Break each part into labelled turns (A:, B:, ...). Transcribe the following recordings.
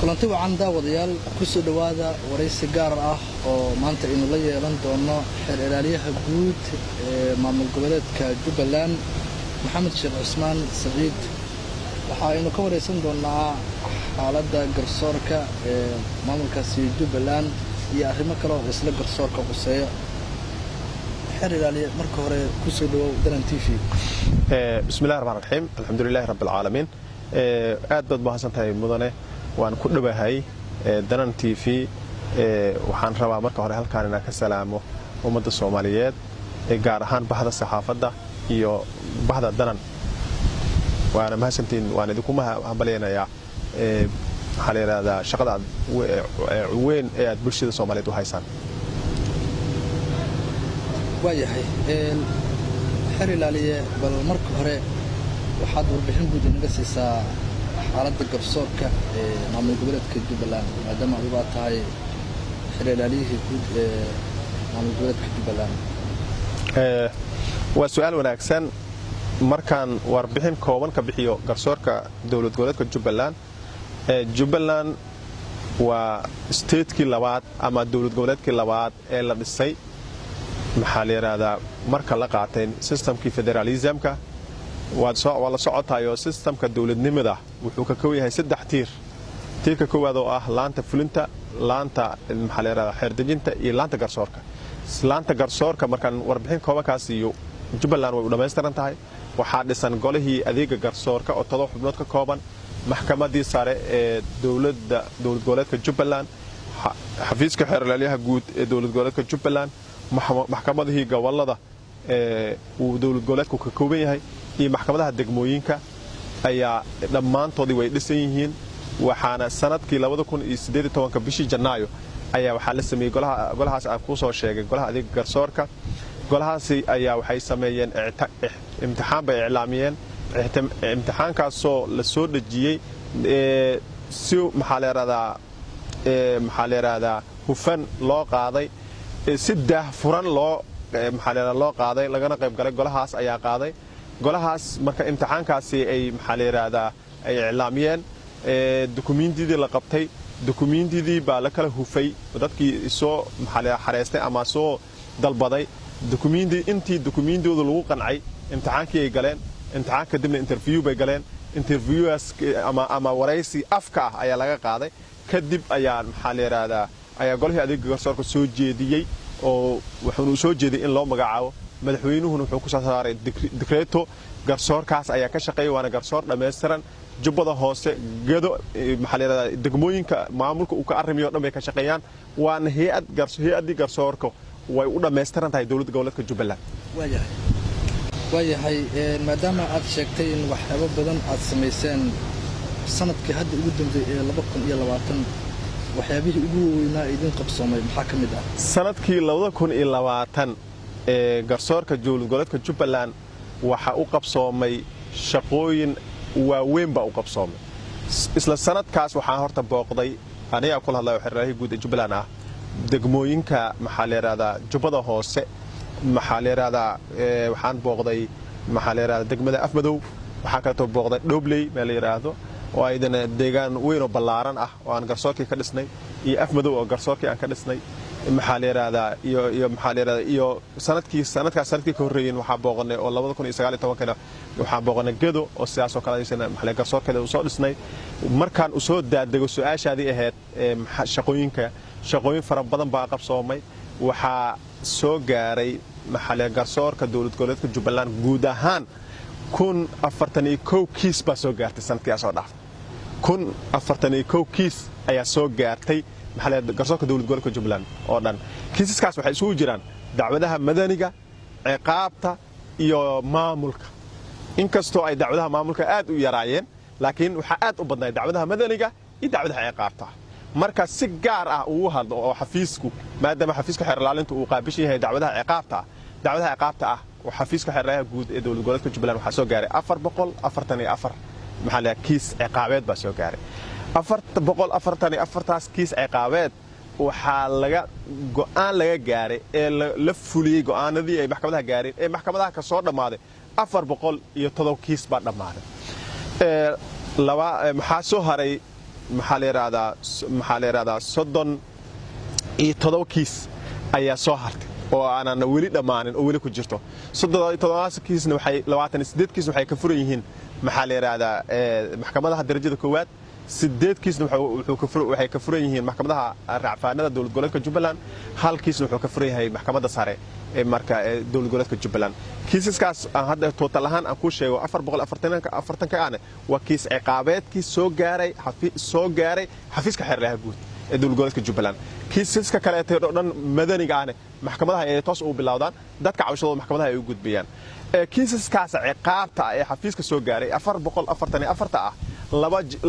A: kulanti wacan daawadayaal ku soo dhawaada waraysi gaar ah oo maanta aynu la yeelan doono xeer ilaaliyaha guud ee maamul goboleedka Jubbaland Maxamed Sheekh Cusmaan Saciid waxa aynu ka waraysan doonaa xaaladda garsoorka ee maamulkaasi Jubbaland iyo arrimo kale oo isla garsoorka quseeya xeer ilaaliye marka hore ku soo dhawow Dalan TV
B: bismillaahir rahmaanir rahiim alxamdulilaahi rabbil caalamiin aad baad mahadsantahay mudane waan ku dhawahay Dalan TV waxaan rabaa marka hore halkaan inaan ka salaamo ummadda Soomaaliyeed gaar ahaan bahda saxaafadda iyo bahda Dalan waana mahadsantiin waan idinku mahadcelinayaa xaleelada shaqada weyn ee aad bulshada Soomaaliyeed u haysaan
A: waayahay xeer ilaaliye bal marka hore waxaad warbixin guud inaga siisaa xaaladda garsoorka ee maamul goboleedka Jubbaland maadaama ay tahay xeer ilaaliyihii guud ee maamul goboleedka Jubbaland
B: waa su'aal wanaagsan markaan warbixin kooban ka bixiyo garsoorka dawlad goboleedka Jubbaland waa state-kii labaad ama dawlad goboleedkii labaad ee la dhisay maxaa la yiraahdaa marka la qaatay systemkii federalismka waa la socotayo systemka dawladnimada wuxuu ka kooban yahay 3 tiir tiirka koowaad oo ah laanta fulinta laanta maxaa la yiraahdaa xeerdejinta iyo laanta garsoorka markaan warbixin koobankaas iyo Jubbaland way u dhameystiran tahay waxaa dhisan golihii adeega garsoorka oo 7 xubnood ka kooban maxkamadii sare ee dawlad goboleedka Jubbaland xafiiska xeer ilaaliyaha guud ee dawlad goboleedka Jubbaland maxkamadihii gobolada uu dawlad goboleedku ka kooban yahay iyo maxkamadaha degmooyinka ayaa dhammaantoodii way dhisan yihiin waxaana sanadkii 2018 bishii Janaayo ayaa waxaa la sameeyay golahaas aan ku soo sheegay golaha adeega garsoorka golahaasi ayaa waxay sameeyeen imtixaan bay iclaamiyeen imtixaankaasoo la soo dhajiyay si maxaa la yiraahdaa hufan loo qaaday si daahfuran loo qaaday lagana qayb galay golahaas ayaa qaaday golahaas marka imtixaankaasi ay maxaa la yiraahdaa ay iclaamiyeen dukumiintidii la qabtay dukumiintidii baa la kala hufay dadkii soo maxaa la xareystay ama soo dalbaday dukumiintooda lagu qancay imtixaankii ay galeen imtixaan kadibna interview bay galeen interviewaas ama waraysi afka ah ayaa laga qaaday kadib ayaa maxaa la yiraahdaa ayaa golihii adeega garsoorka soo jeediyay oo wuxuu soo jeeday in loo magacaabo madaxweynuhuna wuxuu ku soo saaray decreto garsoorkaas ayaa ka shaqeeyay waana garsoor dhameystiran jubbada hoose gedo maxaa la yiraahdaa degmooyinka maamulka uu ka arrimiyo dhan bay ka shaqeeyaan waana hay'adii garsoorka way u dhameystiran tahay dawladda goboleedka Jubbaland
A: waayahay maadaama aad sheegtay in waxyaabo badan aad sameyseen sanadkii hadda ugu dambeeyay 2020 waxyaabihii ugu weynaa idin qabsoomay maxaa ka mid ah
B: sanadkii 2020 ee garsoorka dawlad goboleedka Jubbaland waxa uu qabsoomay shaqooyin waaweyn baa u qabsoomay isla sanadkaas waxaan horta booqday aniga ku hadlayo xiriirihii guud ee Jubbaland ah degmooyinka maxaa la yiraahdaa jubbada hoose maxaa la yiraahdaa waxaan booqday maxaa la yiraahdaa degmada Afmadow waxa kale oo booqday Dhobley meel la yiraahdo oo ayadana deegaan weyn oo ballaaran ah oo aan garsoorkii ka dhisnay iyo Afmadow oo garsoorkii aan ka dhisnay maxaa la yiraahdaa iyo maxaa la yiraahdaa iyo sanadkii ka horeeyeen waxa booqnay oo 2019 waxaan booqnay Gedo oo sidaas oo kale aysan maxaa garsoorkeeda u soo dhisnay markaan u soo daadego su'aashaadii ahayd shaqooyin fara badan baa qabsoomay waxa soo gaaray maxaa garsoorka dawlad goboleedka Jubbaland guud ahaan 41 kiis baa soo gaartay sanadkii soo dhaaf 41 kiis ayaa soo gaartay maxaa garsoorka dawlad goboleedka Jubbaland oo dhan kiisaskaas waxay isugu jiraan dacwadaha madaniga ciqaabta iyo maamulka inkastoo ay dacwadaha maamulka aad u yaraayeen laakiin waxa aad u badnaa dacwadaha madaniga iyo dacwadaha ciqaabta marka si gaar ah uu hadlo oo xafiisku maadaama xafiiska xeer ilaalinta uu qaabishan yahay dacwadaha ciqaabta ah oo xafiiska xeer ilaalinta guud ee dawlad goboleedka Jubbaland waxa soo gaaray 444 maxaa la kiis ciqaabeed baa soo gaaray 444 taas kiis ciqaabeed waxaa go'aan laga gaaray ee la fuliyay go'aanadii ay maxkamadaha gaareen ee maxkamadaha ka soo dhamaaday 407 kiis baa dhamaaday maxaa soo haray maxaa la yiraahdaa 37 kiis ayaa soo hartay oo aanan weli dhamaanin oo weli ku jirto 37 kiisna waxay 28 kiisna waxay ka furan yihiin maxaa la yiraahdaa maxkamadaha darajada koowaad 8 kiisna waxay ka furan yihiin maxkamadaha racfaanada dawlad goboleedka Jubbaland hal kiisna wuxuu ka furan yahay maxkamadda sare ee marka dawlad goboleedka Jubbaland kiisaskaas aan hadda total ahaan aan ku sheego 440 ka waa kiis ciqaabeedkii soo gaaray xafiiska xeerlaha guud ee dawlad goboleedka Jubbaland kiisaska kale ee dhan madaniga ah maxkamadaha ay toos u bilowdaan dadka cabashadooda maxkamadaha ay u gudbiyaan kiisaskaas ciqaabta ee xafiiska soo gaaray 444 ah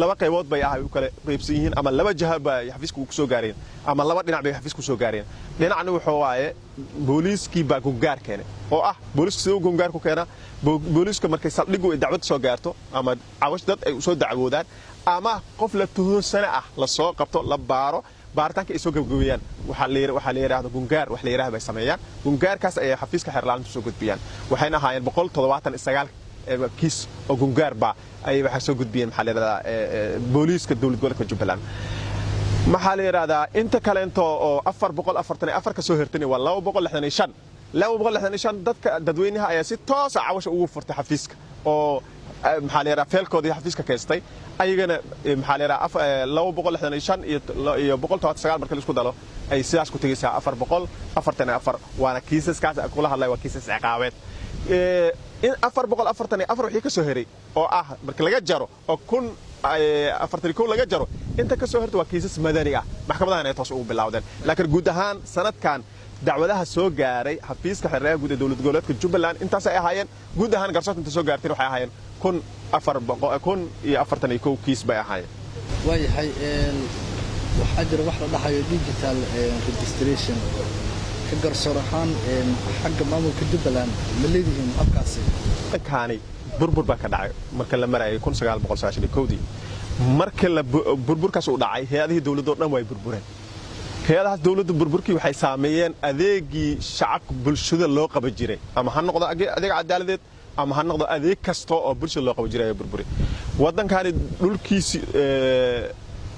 B: laba qaybood bay u kala qaybsan yihiin ama laba jahab bay xafiiska ku soo gaareen ama laba dhinac bay xafiiska ku soo gaareen dhinacna wuxuu waaye booliiskii baa gungaar keenay oo ah booliiska sidoo gungaar ku keena booliiska markay saldhigu dacwad soo gaarto ama cawash dad ay soo dacwoodaan ama qof la tuhunsan ah la soo qabto la baaro baaritaanka ay soo gabagabiyaan waxa la yiraahdo gungaar wax la yiraahdo bay sameeyaan gungaarkaas ay xafiiska xeerlaanta soo gudbiyaan waxayna ahaayeen 179 kiis oo gungaar ba ay waxa soo gudbiyeen maxaa la yiraahdaa booliiska dawlad goboleedka Jubbaland maxaa la yiraahdaa inta kale oo 444 ka soo hirtay waa 265 dadka dadweynaha ayaa si toos ah cawash ugu furtay xafiiska oo maxaa la yiraahdaa feelkoodii xafiiska kaystay ayagana maxaa la yiraahdaa 265 iyo 199 marka la isku dalo ay sidaas ku tagaysaa 444 waana kiisaskaas kula hadlay waa kiisas ciqaabeed in 444 wixii ka soo heray oo ah marka laga jaro oo 1041 laga jaro inta ka soo hirtay waa kiisas madani ah maxkamadaha ay toos ugu bilowdeen laakiin guud ahaan sanadkan dacwadaha soo gaaray xafiiska xeerlaha guud ee dawlad goboleedka Jubbaland intaas ay ahaayeen guud ahaan garsoorta inta soo gaartay waxay ahaayeen 441 kiis bay ahaayeen
A: waayahay waxa jira wax la dhahayo digital registration ka garsoor ahaan xagga maamulka Jubbaland ma leeyihiin habkaasi
B: kaani burbur baa ka dhacay marka la marayay 1991 marka la burburkaas u dhacay hay'adaha dawladda dhan way burbureen hay'adaha dawladda burburkii waxay saameeyeen adeegii shacabka bulshada loo qaban jiray ama ha noqdo adeeg cadaaladeed ama ha noqdo adeeg kasto oo bulshada loo qaban jiray burburi wadankaani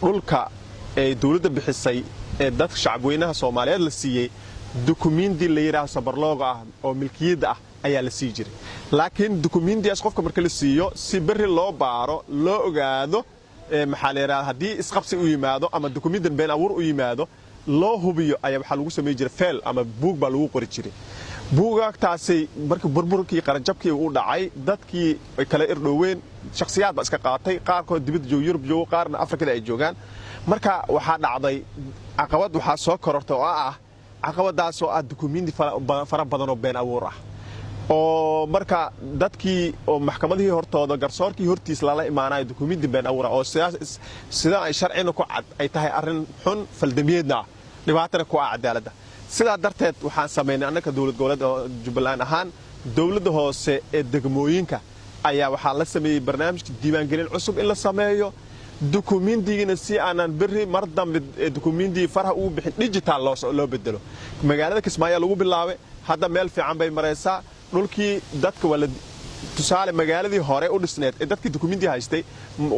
B: dhulka ee dawladda bixisay ee dadka shacabweynaha Soomaaliyeed la siiyay dukumiinti la yiraahdo sabarlooga ah oo milkiyada ah ayaa la sii jiray laakiin dukumiintiyaas qofka marka la siiyo si bari loo baaro loo ogaado maxaa la yiraahdaa hadii isqabsi u yimaado ama dukumiintan been abuur u yimaado loo hubiyo ayaa waxa lagu sameeyay jiray feel ama buug baa lagu qori jiray buugagtaasi markii burburkii qaranjabkii uu dhacay dadkii ay kala irdhooween shakhsiyaad ba iska qaatay qaarkood dibadda jooga Yurub jooga qaarna Afrikada ay joogaan marka waxa dhacday caqabad waxa soo korortay oo ah caqabadaas oo ah dukumiinti fara badan oo been abuur ah oo marka dadkii oo maxkamadihii hortooda garsoorkii hortiis lala imaanay dukumiinti been abuur ah oo sida ay sharciina ku cad ay tahay arin xun faldamiyadna dhibaatana ku ah cadaaladda sida darteed waxaan sameeynay annaka dawlad goboleed Jubbaland ahaan dawladda hoose ee degmooyinka ayaa waxa la sameeyay barnaamijka diiwaangelin cusub in la sameeyo dukumiintiina si aanan bari mar dambe dukumiinti faraha uu bixin digital loo bedelo magaalada Kismaayo lagu bilaabay hadda meel fiican bay maraysaa dhulkii dadka wala tusaale magaaladii hore u dhisneed ee dadkii dukumiinti haystay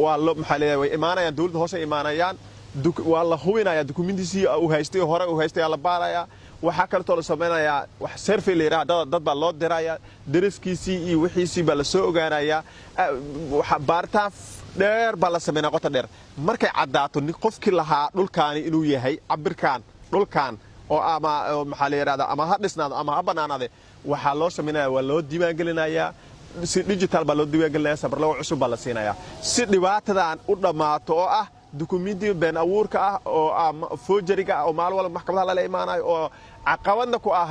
B: waa loo maxaliyay way imaanayaan dawladda hoose imaanayaan waa la hubinayaa dukumiintiisi uu haystay hore uu haystay la baarayaa waxa kale oo la sameeyaa wax survey la yiraahdo dad baa loo dirayaa dariskiisii iyo wixiisii baa la soo ogaanayaa waxa baartaan dheer baa la sameeyaa qoto dheer markay cadaato qofkii lahaa dhulkaani inuu yahay cabirkan dhulkan oo ama maxaa la yiraahdaa ama ha dhisnaado ama ha banaanaade waxa loo sameeyaa waa loo diiwaan gelinayaa si digital baa loo diiwaan gelinayaa sabarlooga cusub baa la siinayaa si dhibaatadan u dhamaato oo ah dukumiinti been abuurka ah oo forgeryga oo maal wal maxkamadaha la imaanayo oo caqabadna ku ah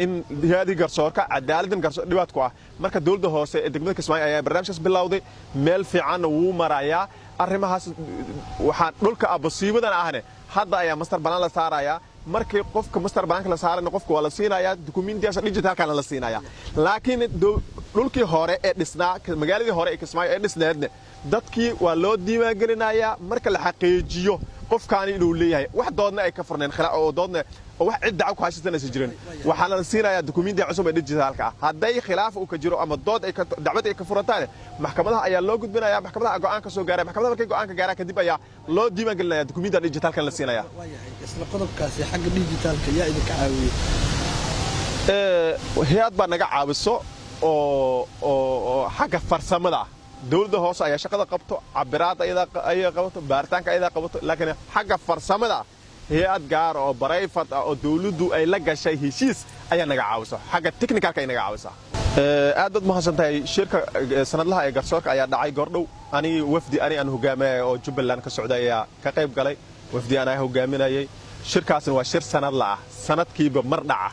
B: in hay'adaha garsoorka cadaaladdan garsoor dhibaat ku ah marka dawladda hoose ee degmada Kismaayo ayaa barnaamijkaas bilowday meel fiican uu marayaa arrimahaas waxa dhulka abasiibadan ahne hadda ayaa master plan la saaraya markii qofka master plan la saarana qofka waa la siinayaa dukumiintiyaas digital kana la siinayaa laakiin dhulkii hore ee dhisnaa magaaladii hore ee Kismaayo ee dhisneedna dadkii waa loo diiwaan gelinayaa marka la xaqiijiyo qofkaani inuu leeyahay wax doodna ay ka furneen khilaa oo doodna wax cid dacwo ku haysanaysa jirin waxaana la siinayaa dukumiintiga cusub ee digitalka ah haday khilaaf uu ka jiro ama dood ay ka dacwad ay ka furantaan maxkamadaha ayaa loo gudbinayaa maxkamadaha go'aan ka soo gaaray maxkamadaha markay go'aan ka gaaraan kadib ayaa loo diiwaan gelinayaa dukumiintiga digitalka la siinayaa
A: isla qodobkaasi xagga digitalka yaa idinka caawiyay
B: hay'ad baa naga caawiso oo xagga farsamada dawladda hoose ayaa shaqada qabto cabiraad ayada qabato baaritaanka ayada qabato laakiin xagga farsamada hay'ad gaar oo barayfad oo dawladdu ay la gashay heshiis ayaa naga caawiso xagga technicalka ay naga caawisa aad bad mahadsantahay shirka sanadlaha ee garsoorka ayaa dhacay goordhow ani wafdi aan hogaaminay oo Jubbaland ka socday ayaa ka qayb galay wafdi aan hogaaminayay shirkaasna waa shir sanadla ah sanadkiiba mar dhaca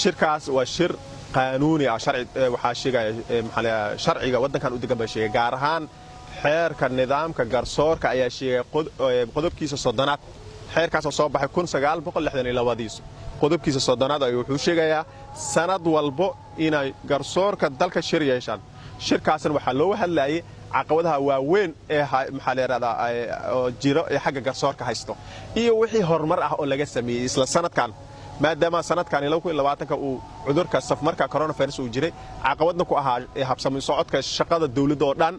B: shirkaas waa shir قانوني شرعي وحاشية محل شرعي ودنا كان ودنا بشيء جارهان حير كالنظام كجرسور كأي شيء قدب كيس الصدنات حير كاس الصباح يكون سجال بقول لحدنا إلى واديس قدب كيس الصدنات أيوه جاية سند والبو إن جرسور كدلك الشريعة شركة أصلا وحلوها هلاقي عقودها وين محل هذا جيرو حاجة جرسور كهيستو وحي هرمر أقول لك سمي إسلا سند كان maadaama sanadkan ilaa 2020 uu cudurka safmarka coronavirus uu jiray caqabadna ku ahaa habsami socodka shaqada dawladda oo dhan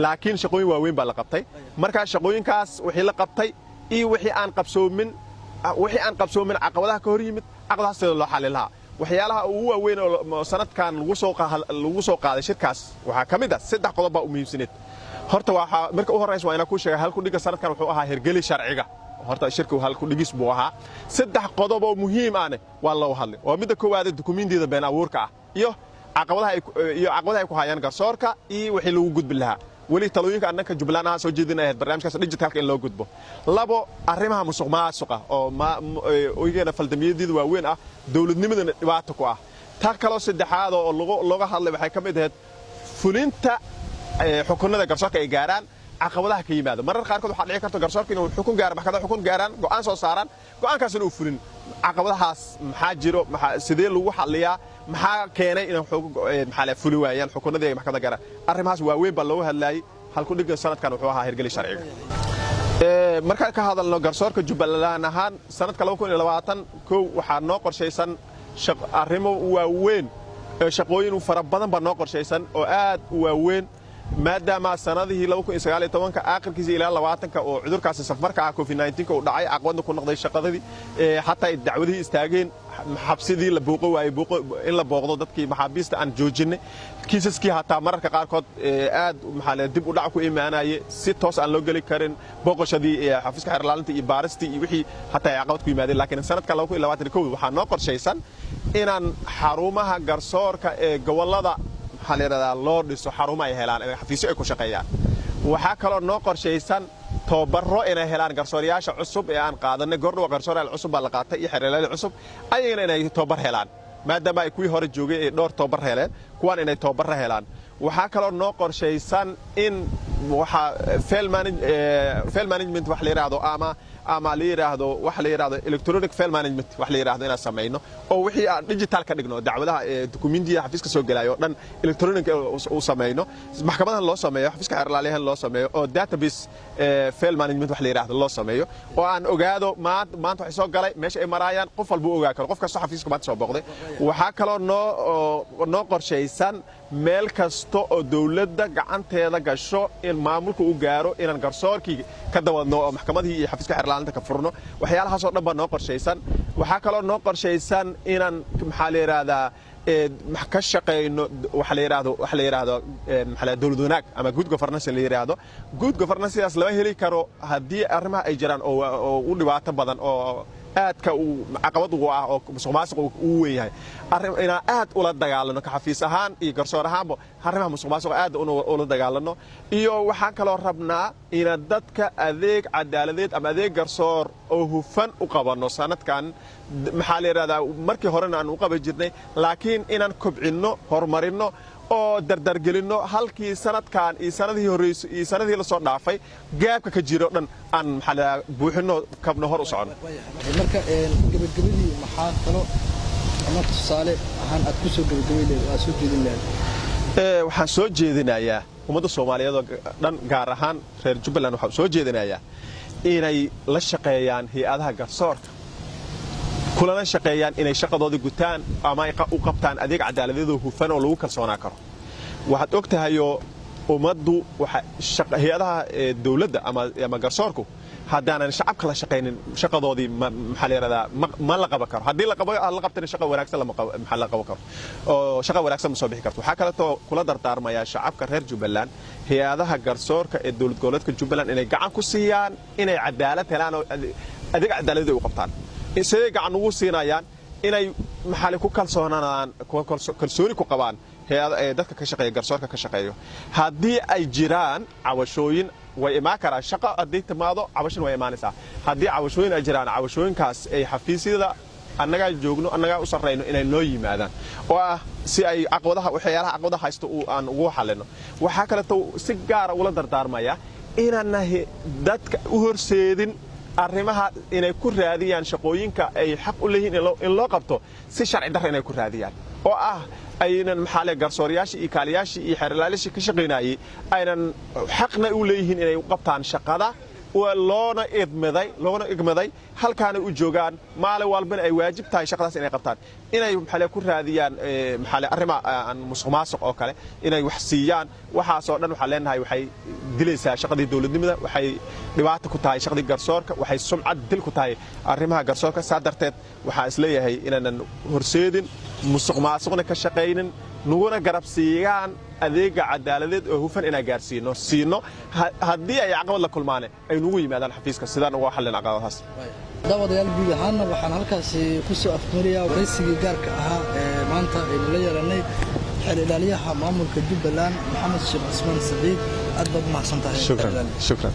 B: laakiin shaqooyin waaweyn baa la qabtay marka shaqooyinkaas wixii la qabtay iyo wixii aan qabsoomin caqabadaha ka hor yimid caqabadahaas loo xalin lahaa waxyaalaha ugu waaweyn oo sanadkan lagu soo qaaday shirkaas waxa kamid ah 3 qodob oo muhiimsaneed horta waxa marka u horeysa waa inaan ku sheegay halku dhiga sanadkan wuxuu ahaa hirgeli sharciga horta shirku halku dhigis buu ahaa 3 qodob oo muhiim ah waa loo hadlay oo mid koowaad dukumiintida been abuurka ah iyo caqabadaha ay ku hayaan garsoorka iyo wixii lagu gudbin lahaa wali talooyinka annaka Jubbaland soo jeedinayay barnaamijkaas digitalka in loo gudbo labo arrimaha musuqmaasuqa oo iyagana faldamiyadiidu waa weyn ah dawladnimada dhibaato ku ah ta kale saddexaad oo looga hadlay waxay kamid ahayd fulinta xukunnada garsoorka ay gaaraan caqabadaha ka yimaado marar qaar kood waxa dhici karto garsoorka inuu xukun gaar maxkamada xukun gaaraan go'aan soo saaran go'aankaasna uu fulin caqabadahaas maxaa jiro sidee lagu xalliyaa maxaa keenay in maxaa la fuli waayaan xukunnada maxkamada gaaraan arrimahaas waa weyn baa loo hadlayay halku dhiga sanadkan wuxuu ahaa hirgeli sharciga marka ka hadalno garsoorka Jubbaland ahaan sanadka 2020 waxa noo qorsheysan arrimo waaweyn shaqooyin fara badan baa noo qorsheysan oo aad u waaweyn maadaama sanadihii 2019 aakhirkiisa ilaa 20 oo cudurkaas safmarka COVID-19 uu dhacay aqoonta ku noqday shaqadii hatta dacwadii istaageen xabsidii la booqo waayay in la booqdo dadkii maxaabiista aan joojinay kiisaskii hatta mararka qaar kood aad maxaa dib u dhac ku imaanayay si toos aan loo gali karin booqashadii xafiiska xeerlaalinta iyo baaristii iyo wixii hatta caqabad ku yimaadeen laakiin sanadka 2021 waxa noo qorsheysan inaan xarumaha garsoorka ee gobolada xalirada loo dhiso xarumo ay helaan xafiisyo ay ku shaqeeyaan waxa kale oo noo qorsheysan toobaro inay helaan garsooriyaasha cusub ee aan qaadanay gordhow garsoorayaal cusub baa la qaatay iyo xeerlayaal cusub ayagana inay toobar helaan maadaama ay kuwii hore joogay ee dhowr toobar heleen kuwan inay toobar helaan waxa kale oo noo qorsheysan in waxa fail management wax la yiraahdo ama la yiraahdo wax la yiraahdo electronic file management wax la yiraahdo inaan sameeyno oo wixii aan digital ka dhigno dacwadaha dukumiintiga xafiiska soo galaayo dhan electronic u sameeyno maxkamadaha loo sameeyo xafiiska xeerlaaliyaha loo sameeyo oo database file management wax la yiraahdo loo sameeyo oo aan ogaado maanta wax soo galay meesha ay marayaan qof walba ogaa karo qof kasta xafiiska maanta soo booqday waxa kale oo noo qorsheysan meel kasta oo dawladda gacanteeda gasho in maamulku u gaaro inaan garsoorkii ka dawadno oo maxkamadii iyo xafiiska xeerlaalinta ka furno waxyaalahaas oo dhan baa noo qorsheysan waxa kale oo noo qorsheysan inaan maxaa la yiraahdaa ka shaqeyno wax la yiraahdo maxaa dawlad wanaag ama good governance la yiraahdo good governance lama heli karo haddii arrimaha ay jiraan oo u dhibaato badan oo aadka uu caqabad ugu ah oo musuqmaasuq uu weeyahay arrin aad ula dagaalano ka xafiis ahaan iyo garsoor ahaanba arrimaha musuqmaasuq aad ula dagaalano iyo waxa kale oo rabnaa in dadka adeeg cadaaladeed ama adeeg garsoor oo hufan u qabano sanadkan maxaa la yiraahdaa markii horena aan u qaban jirnay laakiin inaan kobcino horumarino oo dardargelino halkii sanadkan iyo sanadii horeysay iyo sanadii la soo dhaafay gaabka ka jiro dhan aan maxaa buuxino kabno hor u socono
A: marka gabagabadii maxaa kalo ama tusaale ahaan aad ku soo gabagabeeyay waa soo jeedin lahayd
B: waxaan soo jeedinayaa ummadda Soomaaliyeed oo dhan gaar ahaan reer Jubbaland waxaan soo jeedinayaa inay la shaqeeyaan hay'adaha garsoorka kulana shaqeeyaan inay shaqadooda gutaan ama ay u qabtaan adeeg cadaaladeed oo hufan oo lagu kalsoonaa karo waxaad ogtahayoo ummaddu hay'adaha dawladda ama garsoorku haddaanan shacabka la shaqaynin shaqadoodii maxaa la yidhahdaa ma la qaban karo haddii la qabtana shaqa wanaagsan maxaa la qaban karo oo shaqa wanaagsan ma soo bixi karto waxaa kaleetoo kula dardaarmayaa shacabka reer Jubbaland hay'adaha garsoorka ee dawlad goboleedka Jubbaland inay gacan ku siiyaan inay cadaalad helaan oo adeeg cadaaladeed u qabtaan sidee gacan ugu siinayaan inay maxaa ku kalsoonaan kalsooni ku qabaan dadka ka shaqeeya garsoorka ka shaqeeyo haddii ay jiraan cawashooyin way imaan karaan shaqo haddii timaado cawashin way imaanaysaa haddii cawashooyin ay jiraan cawashooyinkaas ay xafiisyada annagaa joogno annagaa u sarrayno inay noo yimaadaan oo ah si ay waxyaalaha caqabadaha haysto aan ugu xallino waxaa kaleeto si gaara ula dardaarmaya inaan dadka u horseedin arrimaha inay ku raadiyaan shaqooyinka ay xaq u leeyihiin in loo qabto si sharci darro inay ku raadiyaan oo ah aynan maxaa garsooriyaashii iyo kaaliyaashii iyo xeerlaalayaashii ka shaqaynayay aynan xaqna u leeyihiin inay u qabtaan shaqada loona igmaday halkaana u joogaan maalin walbana ay waajib tahay shaqadaas inay qabtaan inay maxaa ku raadiyaan maxaa arrimaha aan musuqmaasuq oo kale inay wax siiyaan waxaasoo dhan waxaan leenahay waxay dilaysaa shaqadii dawladnimada waxay dhibaato ku tahay shaqadii garsoorka waxay sumcad dil ku tahay arrimaha garsoorka saa darteed waxaan isleeyahay inaanan horseedin musuqmaasuqna ka shaqaynin nuguna garab siiyaan adeega cadaaladeed oo hufan inaan gaarsiino haddii ay caqabad la kulmaane ay nugu yimaadaan xafiiska sidaan uga xallin caqabadahaas
A: daawadayaal guud ahaanna waxaan halkaasi ku soo afmariyaa waraysigii gaarka ahaa ee maanta aynu la yeelanay xeer ilaaliyaha maamulka Jubbaland Maxamed Sheekh Cismaan Saciid aad baad mahadsantahay
B: shukran